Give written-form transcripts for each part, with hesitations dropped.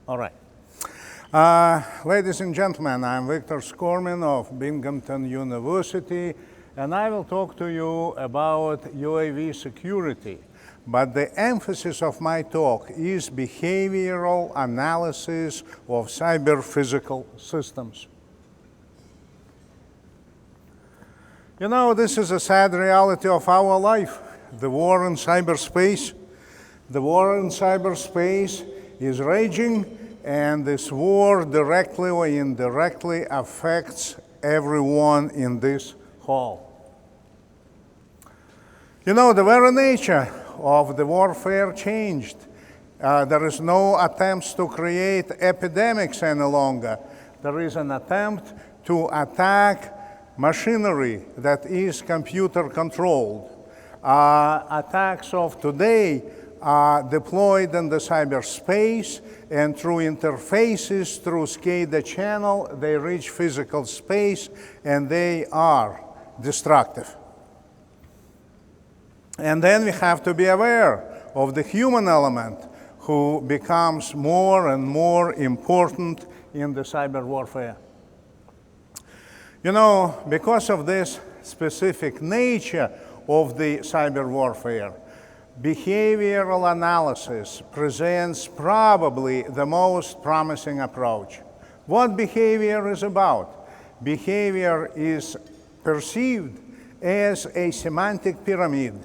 All right. Ladies and gentlemen, I'm Victor Skormin of Binghamton University, and I will talk to you about UAV security. But the emphasis of my talk is behavioral analysis of cyber-physical systems. You know, this is a sad reality of our life, the war in cyberspace. The war in cyberspace is raging, and this war directly or indirectly affects everyone in this hall. You know, the very nature of the warfare changed. There is no attempts to create epidemics any longer. There is an attempt to attack machinery that is computer controlled. Attacks of today are deployed in the cyberspace, and through interfaces, through SCADA channel, they reach physical space, and they are destructive. And then we have to be aware of the human element, who becomes more and more important in the cyber warfare. You know, because of this specific nature of the cyber warfare, behavioral analysis presents probably the most promising approach. What behavior is about? Behavior is perceived as a semantic pyramid.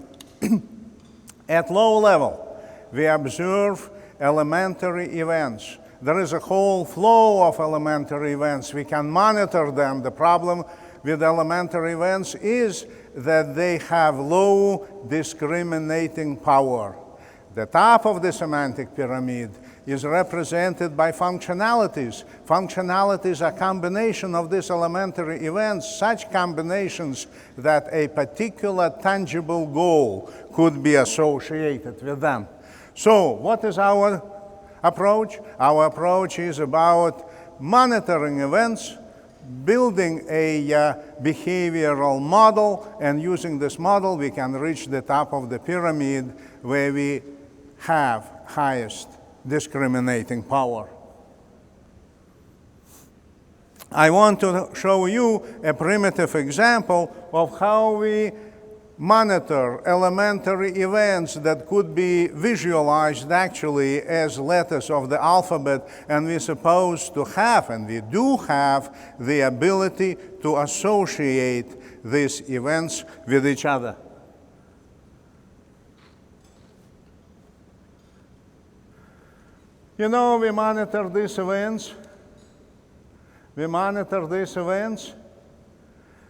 At low level, we observe elementary events. There is a whole flow of elementary events. We can monitor them. The problem with elementary events is that they have low discriminating power. The top of the semantic pyramid is represented by functionalities. Functionalities are a combination of these elementary events, such combinations that a particular tangible goal could be associated with them. So, what is our approach? Our approach is about monitoring events, building a behavioral model, and using this model we can reach the top of the pyramid where we have highest discriminating power. I want to show you a primitive example of how we monitor elementary events that could be visualized actually as letters of the alphabet, and we're supposed to have, and we do have, the ability to associate these events with each other. You know, we monitor these events. We monitor these events.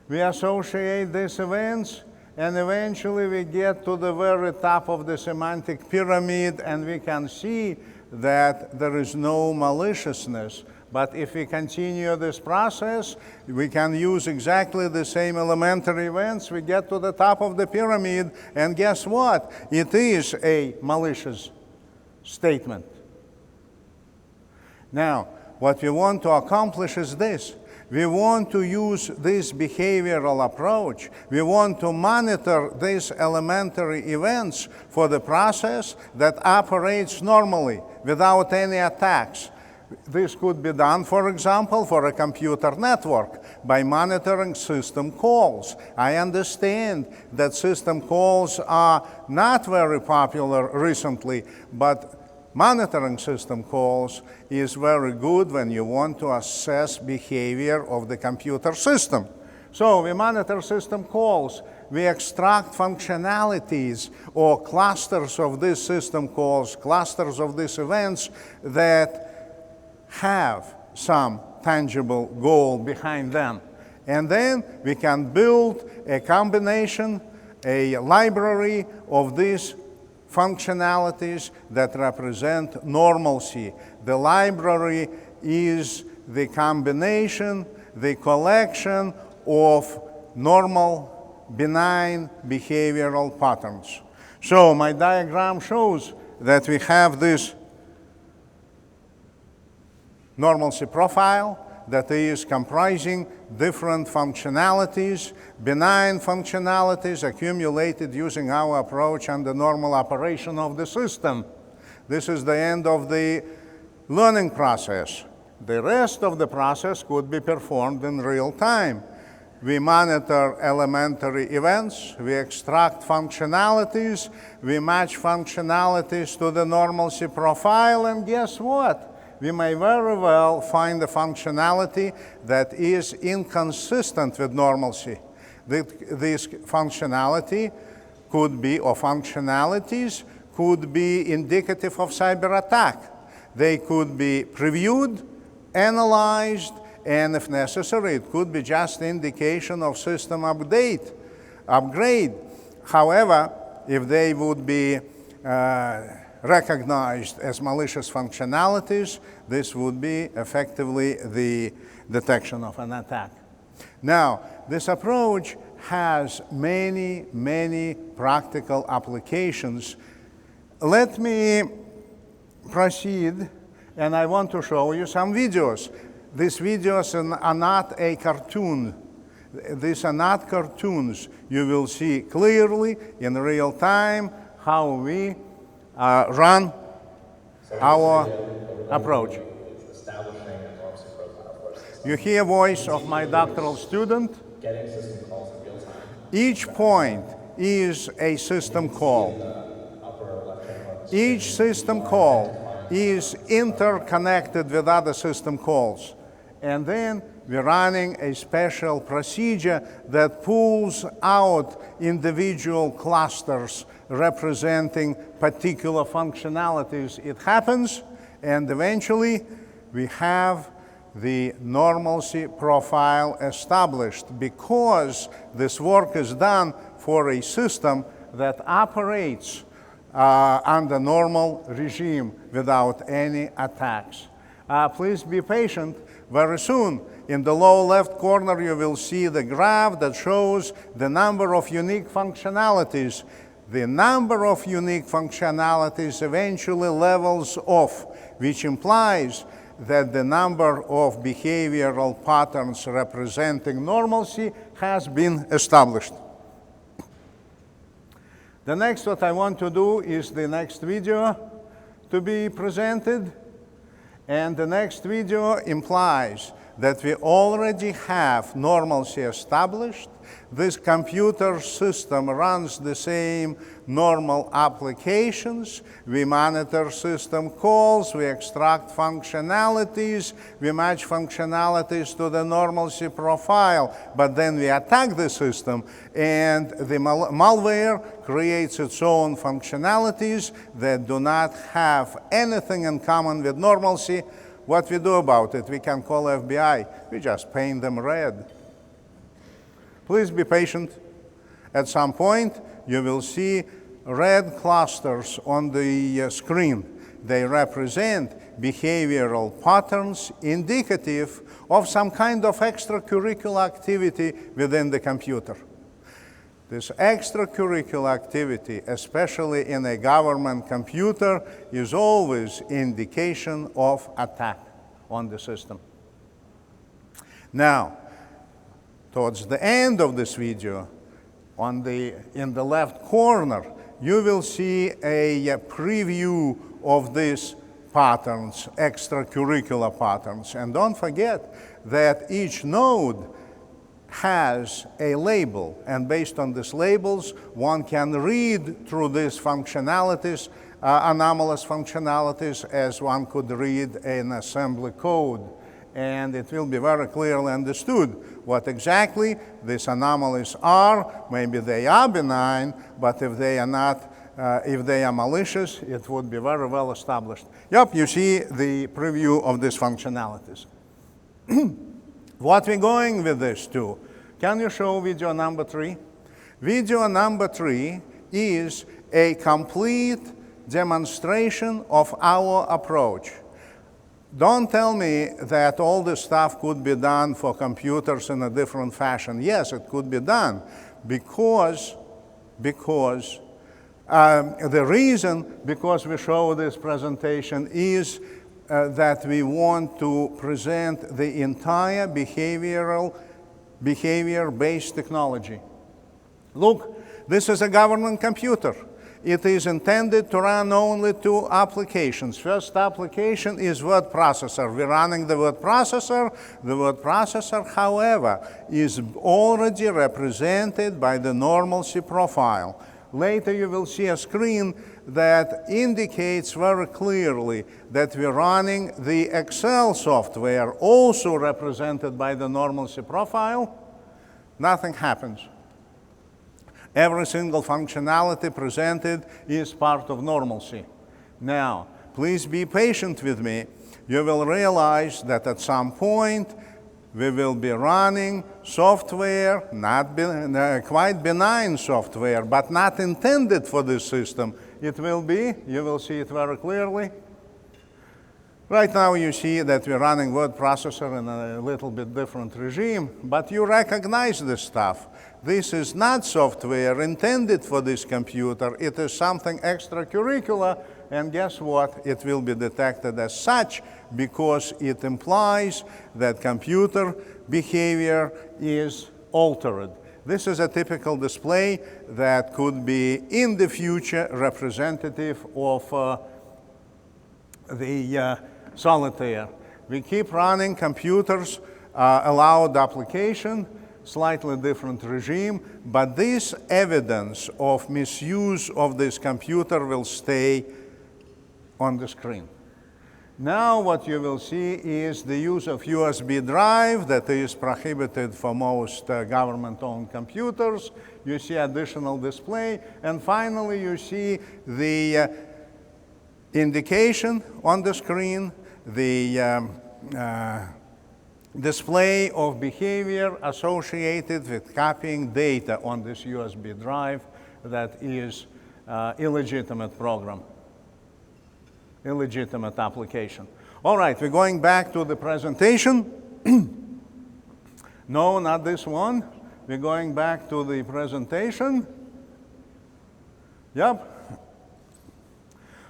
We associate these events. And eventually we get to the very top of the semantic pyramid, and we can see that there is no maliciousness. But if we continue this process, we can use exactly the same elementary events. We get to the top of the pyramid, and guess what? It is a malicious statement. Now, what we want to accomplish is this. We want to use this behavioral approach. We want to monitor these elementary events for the process that operates normally without any attacks. This could be done, for example, for a computer network by monitoring system calls. I understand that system calls are not very popular recently, but monitoring system calls is very good when you want to assess behavior of the computer system. So we monitor system calls. We extract functionalities or clusters of these system calls, clusters of these events that have some tangible goal behind them. And then we can build a combination, a library of these functionalities that represent normalcy. The library is the combination, the collection of normal, benign behavioral patterns. So my diagram shows that we have this normalcy profile that is comprising different functionalities, benign functionalities accumulated using our approach and the normal operation of the system. This is the end of the learning process. The rest of the process could be performed in real time. We monitor elementary events, we extract functionalities, we match functionalities to the normalcy profile, and guess what? We may very well find a functionality that is inconsistent with normalcy. This functionality could be, or functionalities could be indicative of cyber attack. They could be previewed, analyzed, and if necessary, it could be just indication of system upgrade. However, if they would be recognized as malicious functionalities, this would be effectively the detection of an attack. Now, this approach has many, many practical applications. Let me proceed, and I want to show you some videos. These videos are not a cartoon. These are not cartoons. You will see clearly in real time how we run our approach. You hear voice of my doctoral student. Each point is a system call. Each system call is interconnected with other system calls. And then we're running a special procedure that pulls out individual clusters representing particular functionalities. It happens, and eventually we have the normalcy profile established because this work is done for a system that operates under normal regime without any attacks. Please be patient. Very soon, in the lower left corner, you will see the graph that shows the number of unique functionalities. The number of unique functionalities eventually levels off, which implies that the number of behavioral patterns representing normalcy has been established. The next what I want to do is the next video to be presented. And the next video implies that we already have normalcy established. This computer system runs the same normal applications. We monitor system calls, we extract functionalities, we match functionalities to the normalcy profile, but then we attack the system, and the malware creates its own functionalities that do not have anything in common with normalcy. What we do about it? We can call FBI. We just paint them red. Please be patient. At some point, you will see red clusters on the screen. They represent behavioral patterns indicative of some kind of extracurricular activity within the computer. This extracurricular activity, especially in a government computer, is always indication of attack on the system. Now, towards the end of this video, in the left corner, you will see a preview of these patterns, extracurricular patterns. And don't forget that each node has a label, and based on these labels, one can read through these functionalities, anomalous functionalities, as one could read an assembly code. And it will be very clearly understood what exactly these anomalies are. Maybe they are benign, but if they are not, if they are malicious, it would be very well established. Yep, you see the preview of these functionalities. What we're going with this to? Can you show video number 3? Video number 3 is a complete demonstration of our approach. Don't tell me that all this stuff could be done for computers in a different fashion. Yes, it could be done because the reason because we show this presentation is that we want to present the entire behavior-based technology. Look, this is a government computer. it is intended to run only two applications. First application is word processor. We're running the word processor. The word processor, however, is already represented by the normalcy profile. Later you will see a screen that indicates very clearly that we're running the Excel software, also represented by the normalcy profile. Nothing happens. Every single functionality presented is part of normalcy. Now, please be patient with me. You will realize that at some point we will be running software, quite benign software, but not intended for this system. It will be, you will see it very clearly. Right now you see that we're running word processor in a little bit different regime, but you recognize this stuff. This is not software intended for this computer. It is something extracurricular, and guess what? It will be detected as such because it implies that computer behavior is altered. This is a typical display that could be in the future representative of the solitaire. We keep running computers, allowed application, slightly different regime, but this evidence of misuse of this computer will stay on the screen. Now what you will see is the use of USB drive that is prohibited for most government-owned computers. You see additional display, and finally you see the indication on the screen, the display of behavior associated with copying data on this USB drive that is illegitimate program, illegitimate application. All right, we're going back to the presentation. No, not this one. We're going back to the presentation. Yep.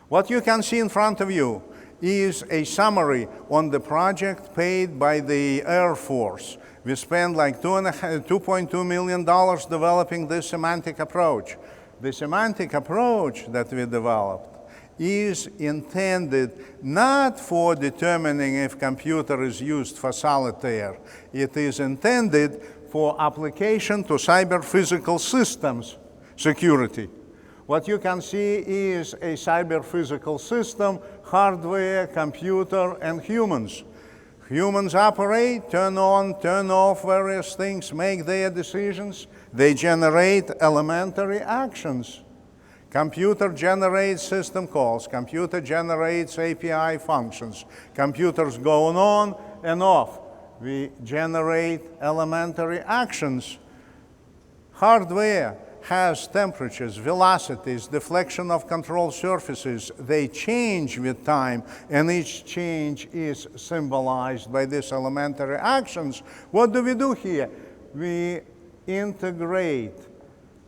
What you can see in front of you is a summary on the project paid by the Air Force. We spent like $2.2 million developing this semantic approach. The semantic approach that we developed is intended not for determining if computer is used for solitaire. It is intended for application to cyber-physical systems security. What you can see is a cyber-physical system, hardware, computer, and humans. Humans operate, turn on, turn off various things, make their decisions. They generate elementary actions. Computer generates system calls. Computer generates API functions. Computers go on and off. We generate elementary actions. Hardware has temperatures, velocities, deflection of control surfaces. They change with time, and each change is symbolized by these elementary actions. What do we do here? We integrate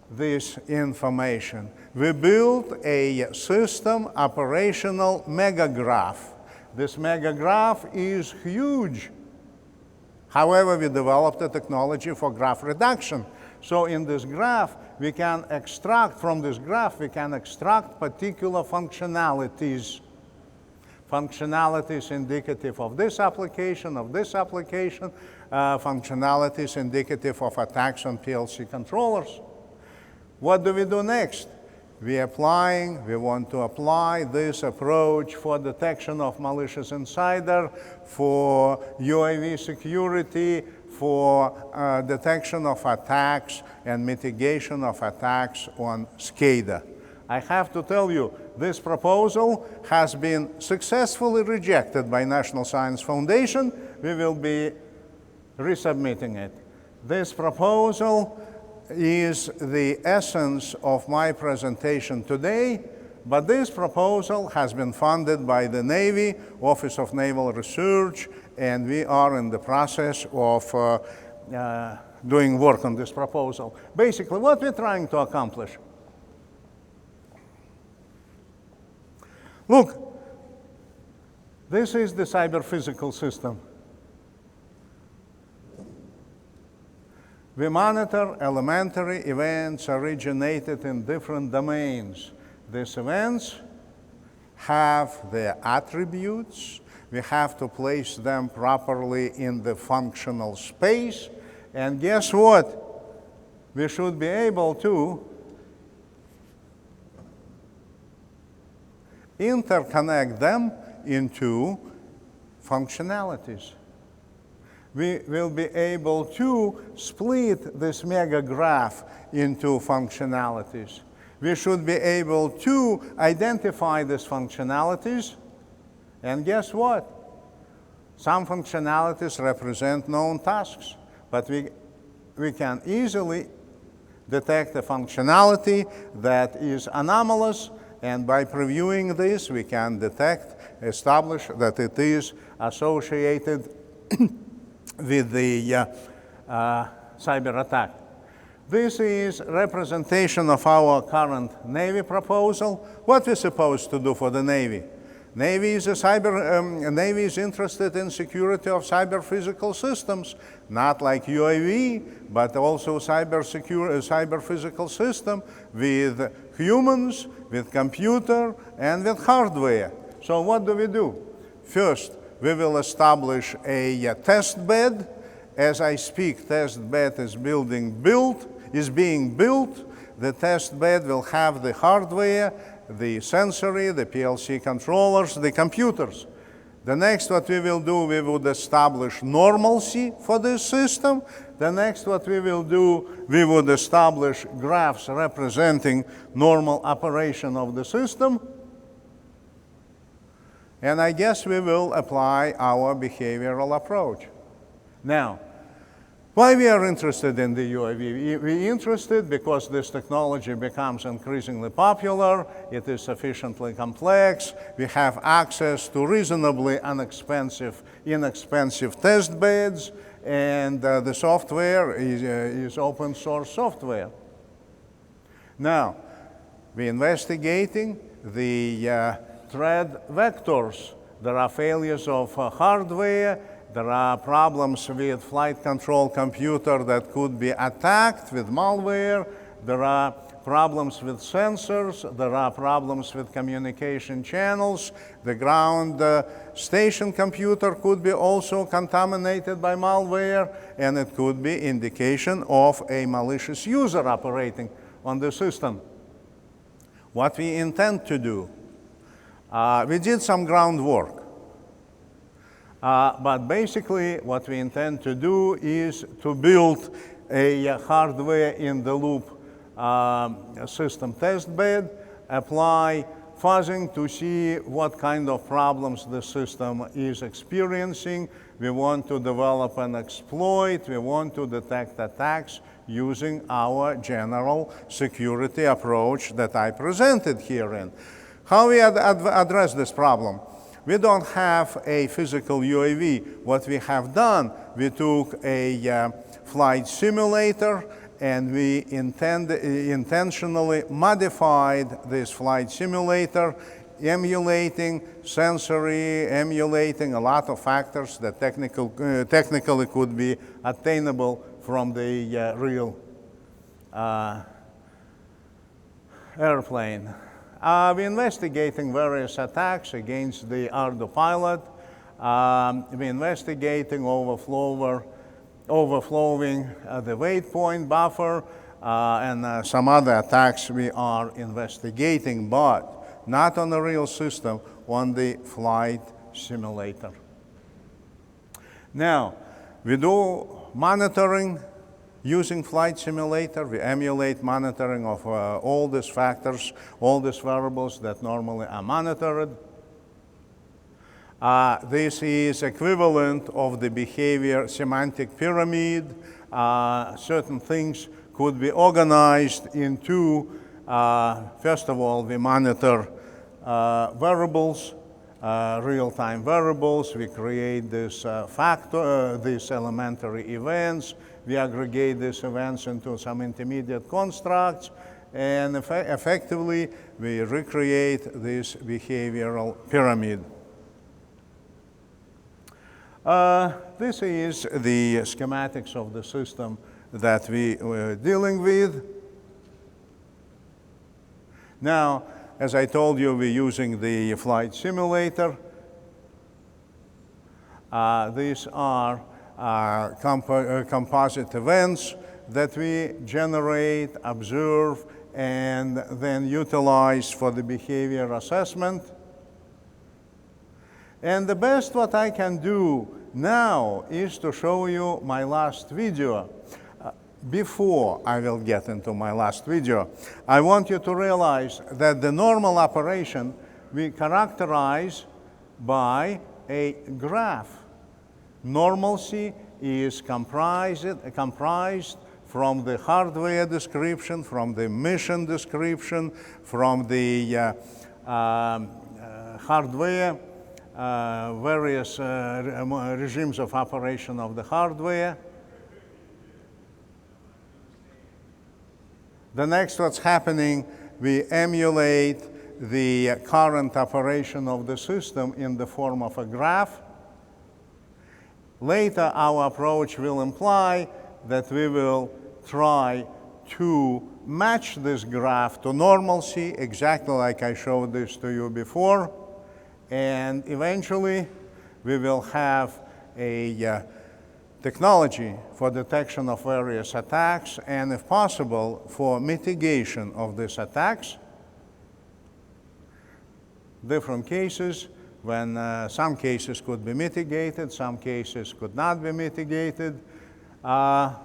this information. We build a system operational megagraph. This megagraph is huge. However, we developed a technology for graph reduction. So in this graph, we can extract, from this graph, we can extract particular functionalities. Functionalities indicative of this application, functionalities indicative of attacks on PLC controllers. What do we do next? We want to apply this approach for detection of malicious insider, for UAV security, for detection of attacks and mitigation of attacks on SCADA. I have to tell you, this proposal has been successfully rejected by National Science Foundation. We will be resubmitting it. This proposal is the essence of my presentation today, but this proposal has been funded by the Navy, Office of Naval Research, and we are in the process of doing work on this proposal. Basically, what we're trying to accomplish. Look, this is the cyber-physical system. We monitor elementary events originated in different domains. these events have their attributes. We have to place them properly in the functional space. And guess what? We should be able to interconnect them into functionalities. We will be able to split this mega graph into functionalities. We should be able to identify these functionalities. And guess what? Some functionalities represent known tasks, but we can easily detect a functionality that is anomalous, and by previewing this, we can establish that it is associated with the cyber attack. This is representation of our current Navy proposal. What we're supposed to do for the Navy? Navy is interested in security of cyber physical systems, not like UAV, but also cyber physical system with humans, with computer, and with hardware. So what do? First, we will establish a test bed. As I speak, test bed is being built. The test bed will have the hardware, the sensory, the PLC controllers, the computers. The next what we will do, we would establish normalcy for this system. The next what we will do, we would establish graphs representing normal operation of the system. And I guess we will apply our behavioral approach. Now, why we are interested in the UAV? We're interested because this technology becomes increasingly popular, it is sufficiently complex, we have access to reasonably inexpensive test beds, and the software is open source software. Now, we're investigating the threat vectors. There are failures of hardware. There are problems with flight control computer that could be attacked with malware. There are problems with sensors. There are problems with communication channels. The ground station computer could be also contaminated by malware, and it could be indication of a malicious user operating on the system. What we intend to do, we did some groundwork. But basically, what we intend to do is to build a hardware-in-the-loop system test bed, apply fuzzing to see what kind of problems the system is experiencing. We want to develop an exploit. We want to detect attacks using our general security approach that I presented herein. How we address this problem? We don't have a physical UAV. What we have done, we took a flight simulator and we intentionally modified this flight simulator, emulating sensory, emulating a lot of factors that technically could be attainable from the real airplane. We're investigating various attacks against the Ardo pilot. We're investigating overflowing the waypoint buffer and some other attacks we are investigating, but not on the real system, on the flight simulator. Now, we do monitoring using flight simulator. We emulate monitoring of all these factors, all these variables that normally are monitored. This is equivalent of the behavior semantic pyramid. Certain things could be organized into, first of all, we monitor variables, real-time variables. We create these these elementary events. We aggregate these events into some intermediate constructs, and effectively, we recreate this behavioral pyramid. This is the schematics of the system that we were dealing with. Now, as I told you, we're using the flight simulator. These are composite events that we generate, observe, and then utilize for the behavior assessment. And the best what I can do now is to show you my last video. Before I will get into my last video, I want you to realize that the normal operation we characterize by a graph. Normalcy is comprised from the hardware description, from the mission description, from the hardware, various regimes of operation of the hardware. The next what's happening, we emulate the current operation of the system in the form of a graph. Later, our approach will imply that we will try to match this graph to normalcy, exactly like I showed this to you before. And eventually, we will have a technology for detection of various attacks, and if possible, for mitigation of these attacks. Different cases, when some cases could be mitigated, some cases could not be mitigated. Now,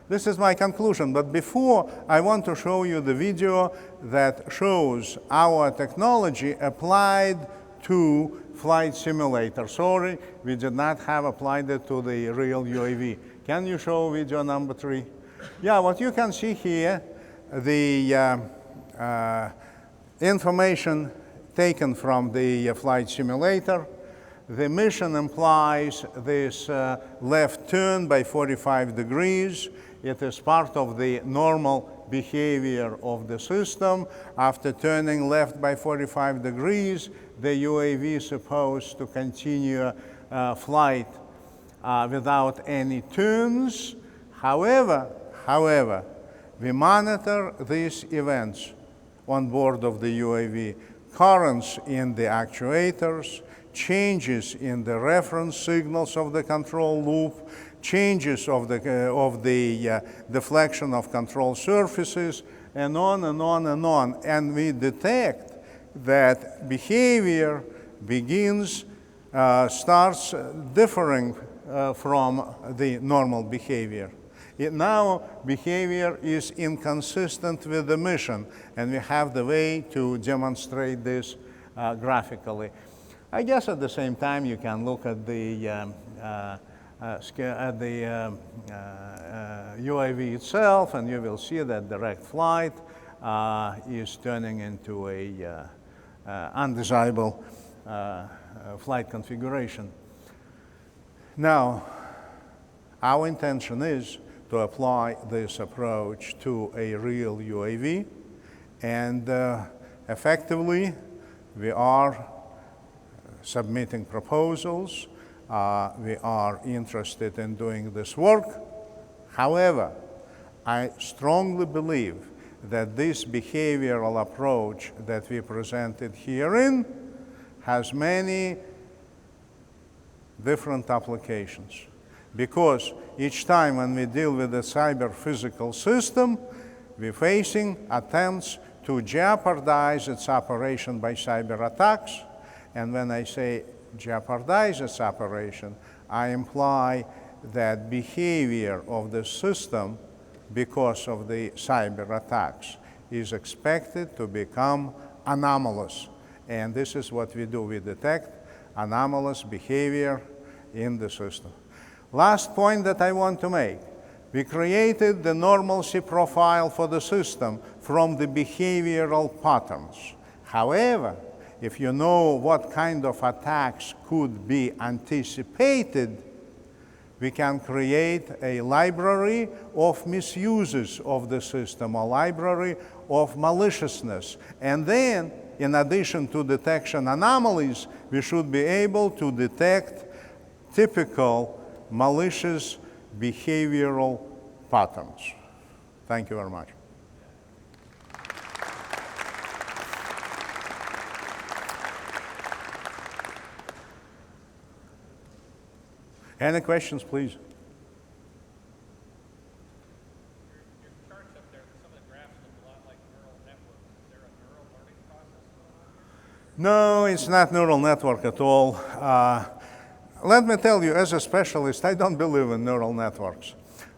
this is my conclusion, but before, I want to show you the video that shows our technology applied to flight simulator. Sorry, we did not have applied it to the real UAV. Can you show video number 3? Yeah, what you can see here, the information taken from the flight simulator. The mission implies this left turn by 45 degrees. It is part of the normal behavior of the system. After turning left by 45 degrees, the UAV is supposed to continue flight without any turns. However, we monitor these events on board of the UAV. Currents in the actuators, changes in the reference signals of the control loop, changes of the deflection of control surfaces, and on and on and on. And we detect that behavior starts differing from the normal behavior. Now, behavior is inconsistent with the mission, and we have the way to demonstrate this graphically. I guess at the same time, you can look at the UAV itself, and you will see that direct flight is turning into a undesirable flight configuration. Now, our intention is to apply this approach to a real UAV, and effectively, we are submitting proposals. We are interested in doing this work. However, I strongly believe that this behavioral approach that we presented herein has many different applications. Because each time when we deal with a cyber-physical system, we're facing attempts to jeopardize its operation by cyber attacks. And when I say jeopardize its operation, I imply that behavior of the system, because of the cyber attacks, is expected to become anomalous. And this is what we do. We detect anomalous behavior in the system. Last point that I want to make. We created the normalcy profile for the system from the behavioral patterns. However, if you know what kind of attacks could be anticipated, we can create a library of misuses of the system, a library of maliciousness. And then, in addition to detection anomalies, we should be able to detect typical malicious behavioral patterns. Thank you very much. Any questions, please? Your charts up there, some of the graphs look a lot like neural networks. Is there a neural learning process going on here? No, it's not neural network at all. Let me tell you, as a specialist, I don't believe in neural networks.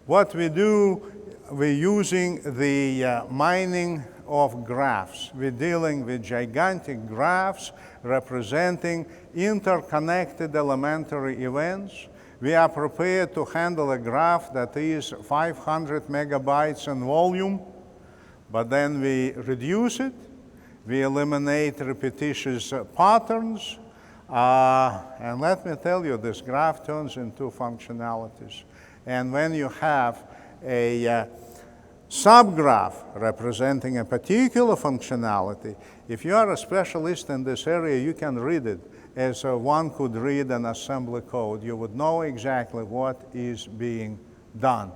What we do, we're using the mining of graphs. We're dealing with gigantic graphs representing interconnected elementary events. We are prepared to handle a graph that is 500 megabytes in volume, but then we reduce it. We eliminate repetitious patterns. And let me tell you, this graph turns into functionalities. And when you have a subgraph representing a particular functionality, if you are a specialist in this area, you can read it as one could read an assembly code. You would know exactly what is being done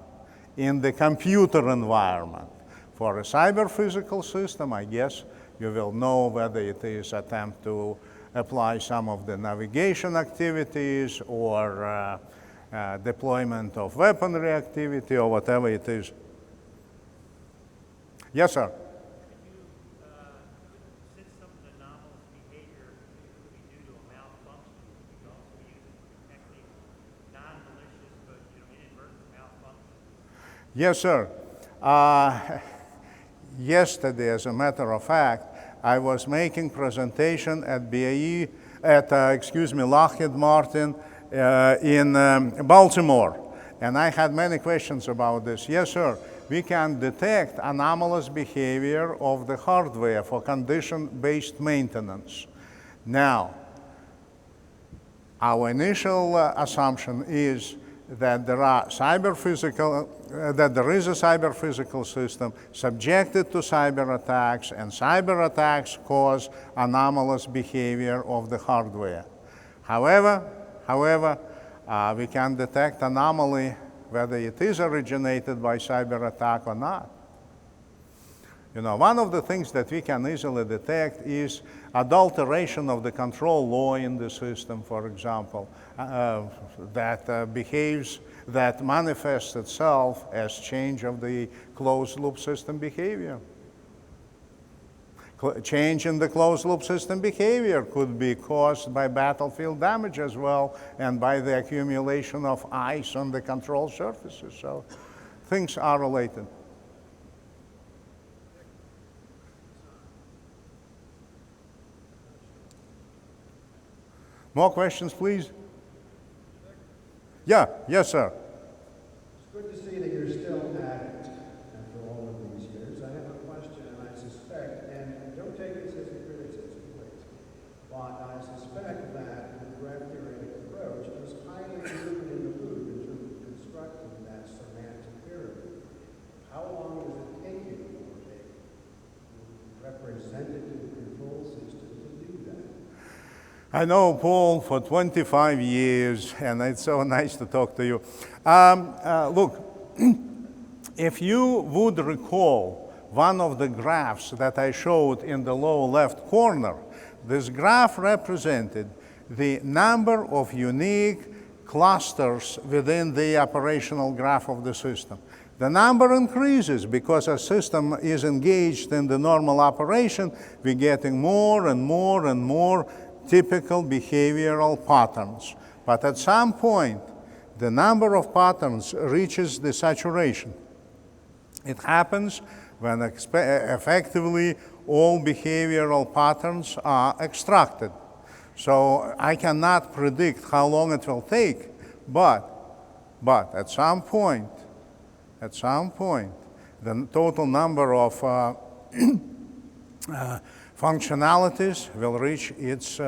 in the computer environment. For a cyber-physical system, I guess you will know whether it is attempt to apply some of the navigation activities or deployment of weaponry activity or whatever it is. Yes, sir. Since some of the anomalous behavior could be due to a malfunction, you could also use it for detecting non-malicious but inadvertent malfunctions. Yes, sir. Yesterday, as a matter of fact, I was making presentation at Lockheed Martin in Baltimore, and I had many questions about this. Yes, sir. We can detect anomalous behavior of the hardware for condition-based maintenance. Now, our initial assumption is that there is a cyber-physical system subjected to cyber attacks, and cyber attacks cause anomalous behavior of the hardware. However, we can detect anomaly whether it is originated by cyber attack or not. One of the things that we can easily detect is adulteration of the control law in the system, for example, that manifests itself as change of the closed-loop system behavior. Change in the closed-loop system behavior could be caused by battlefield damage as well and by the accumulation of ice on the control surfaces. So things are related. More questions, please? Yeah, yes, sir. It's good to see that you're still at it after all of these years. I have a question, and I suspect, and don't take this as a criticism, please, but I suspect that the graph theoretic approach is highly human in the loop in terms of constructing that semantic pyramid. How long does it take you for a representative control system to do that? I know Paul for 25 years, and it's so nice to talk to you. Look, if you would recall one of the graphs that I showed in the lower left corner, this graph represented the number of unique clusters within the operational graph of the system. The number increases because a system is engaged in the normal operation. We're getting more and more and more typical behavioral patterns. But at some point, the number of patterns reaches the saturation. It happens when effectively all behavioral patterns are extracted. So I cannot predict how long it will take, but at some point, the total number of functionalities will reach its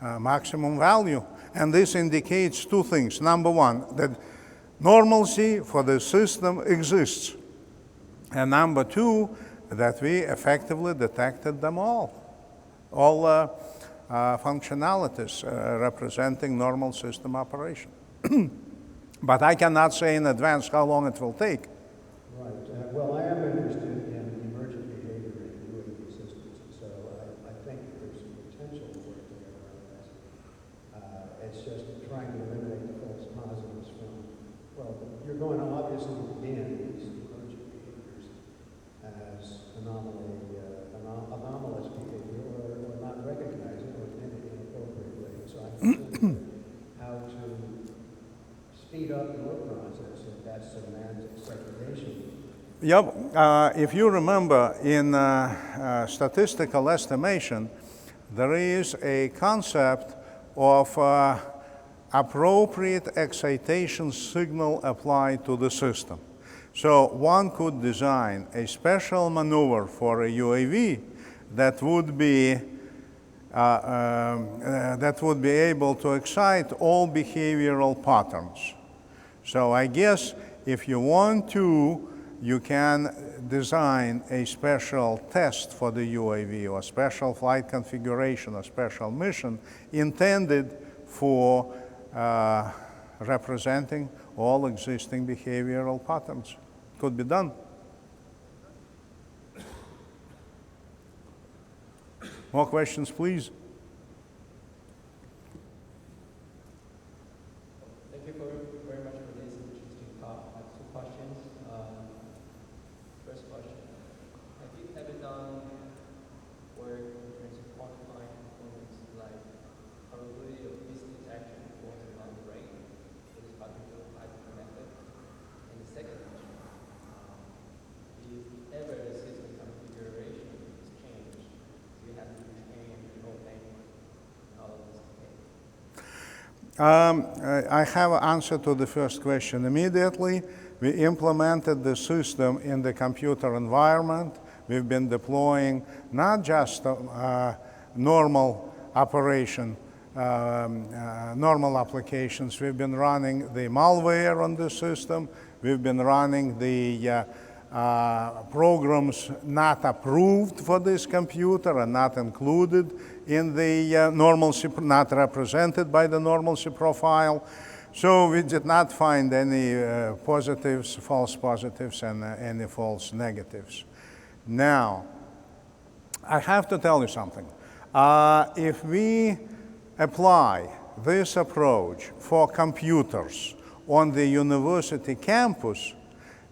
maximum value. And this indicates two things. Number one, that normalcy for the system exists. And number two, that we effectively detected them all functionalities representing normal system operation. But I cannot say in advance how long it will take. Right. Well, I am interested in emergent behavior in UAV systems, so I think there's some potential work there around this. It's just trying to eliminate the false anomalous behavior or not recognize it or in an inappropriate way. So I'm wondering how to speed up your process if that's semantic segregation. Yep. If you remember, in statistical estimation, there is a concept of appropriate excitation signal applied to the system. So one could design a special maneuver for a UAV that would be able to excite all behavioral patterns. So I guess if you want to, you can design a special test for the UAV or special flight configuration or special mission intended for representing all existing behavioral patterns. Could be done. More questions, please? Thank you very much for this interesting talk. I have two questions. First question, have you ever done work in terms of quantifying performance, like probability of misdetection falls around the brain with this particular hybrid method? And the second question, if ever the system configuration is changed, do you have to retrain the whole thing and all of this? I have an answer to the first question. Immediately, we implemented the system in the computer environment. We've been deploying not just normal operation, normal applications. We've been running the malware on the system. We've been running the programs not approved for this computer and not included in the normalcy, not represented by the normalcy profile. So we did not find any positives, false positives, and any false negatives. Now, I have to tell you something. If we apply this approach for computers on the university campus,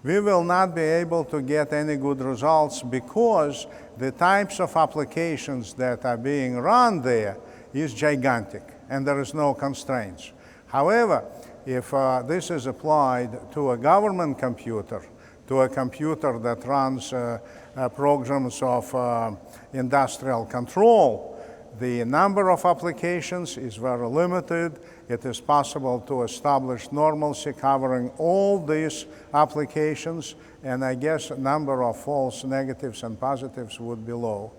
we will not be able to get any good results because the types of applications that are being run there is gigantic and there is no constraints. However, if this is applied to a government computer, to a computer that runs programs of industrial control, the number of applications is very limited. It is possible to establish normalcy covering all these applications, and I guess a number of false negatives and positives would be low.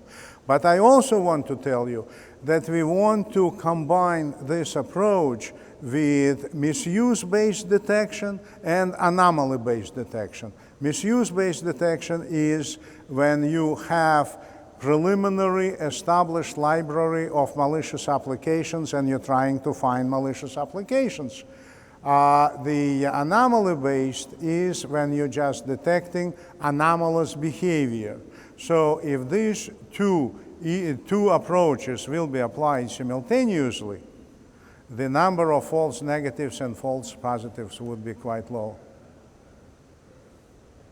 But I also want to tell you that we want to combine this approach with misuse-based detection and anomaly-based detection. Misuse-based detection is when you have preliminary established library of malicious applications and you're trying to find malicious applications. The anomaly-based is when you're just detecting anomalous behavior. So if these two approaches will be applied simultaneously, the number of false negatives and false positives would be quite low.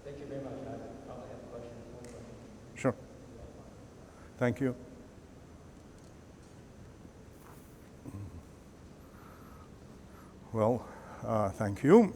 Thank you very much. I probably have a question. One question. Sure. Thank you. Well, thank you.